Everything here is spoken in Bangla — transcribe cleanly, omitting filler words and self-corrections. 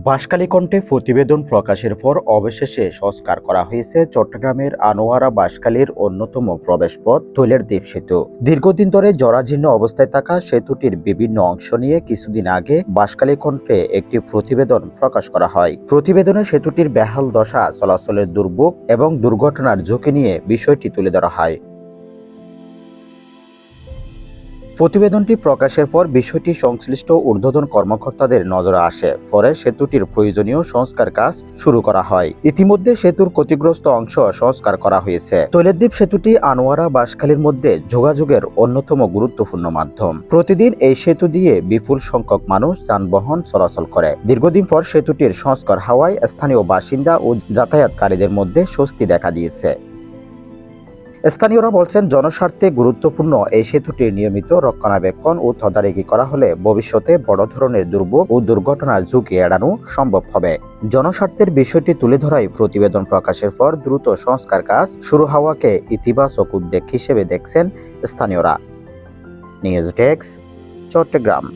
বাঁশখালী কণ্ঠে প্রতিবেদন প্রকাশের পর অবশেষে সংস্কার করা হয়েছে চট্টগ্রামের আনোয়ারা বাঁশখালীর অন্যতম প্রবেশপথ তৈলের দ্বীপ সেতু। দীর্ঘদিন ধরে জরাজীর্ণ অবস্থায় থাকা সেতুটির বিভিন্ন অংশ নিয়ে কিছুদিন আগে বাঁশখালী কণ্ঠে একটি প্রতিবেদন প্রকাশ করা হয়। প্রতিবেদনে সেতুটির বেহাল দশা, চলাচলের দুর্ভোগ এবং দুর্ঘটনার ঝুঁকি নিয়ে বিষয়টি তুলে ধরা হয়। প্রতিবেদনটি প্রকাশের পর বিষয়টি সংশ্লিষ্ট ঊর্ধ্বতন কর্মকর্তাদের নজরে আসে। পরে সেতুটির প্রয়োজনীয় সংস্কার কাজ শুরু করা হয়। ইতিমধ্যে সেতুর ক্ষতিগ্রস্ত অংশ সংস্কার করা হয়েছে। তৈলের দ্বীপ সেতুটি আনোয়ারা বাঁশখালীর মধ্যে যোগাযোগের অন্যতম গুরুত্বপূর্ণ মাধ্যম। প্রতিদিন এই সেতু দিয়ে বিপুল সংখ্যক মানুষ যানবাহন চলাচল করে। দীর্ঘদিন পর সেতুটির সংস্কার হওয়ায় স্থানীয় বাসিন্দা ও যাতায়াতকারীদের মধ্যে স্বস্তি দেখা দিয়েছে। স্থানীয়রা বলছেন, জনস্বার্থে গুরুত্বপূর্ণ এই সেতুটির নিয়মিত রক্ষণাবেক্ষণ ও তদারকি করা হলে ভবিষ্যতে বড় ধরনের দুর্ভোগ ও দুর্ঘটনার ঝুঁকি এড়ানো সম্ভব হবে। জনস্বার্থের বিষয়টি তুলে ধরায় প্রতিবেদন প্রকাশের পর দ্রুত সংস্কার কাজ শুরু হওয়াকে ইতিবাচক উদ্যোগ হিসেবে দেখছেন স্থানীয়রা। News desk, Chittagong.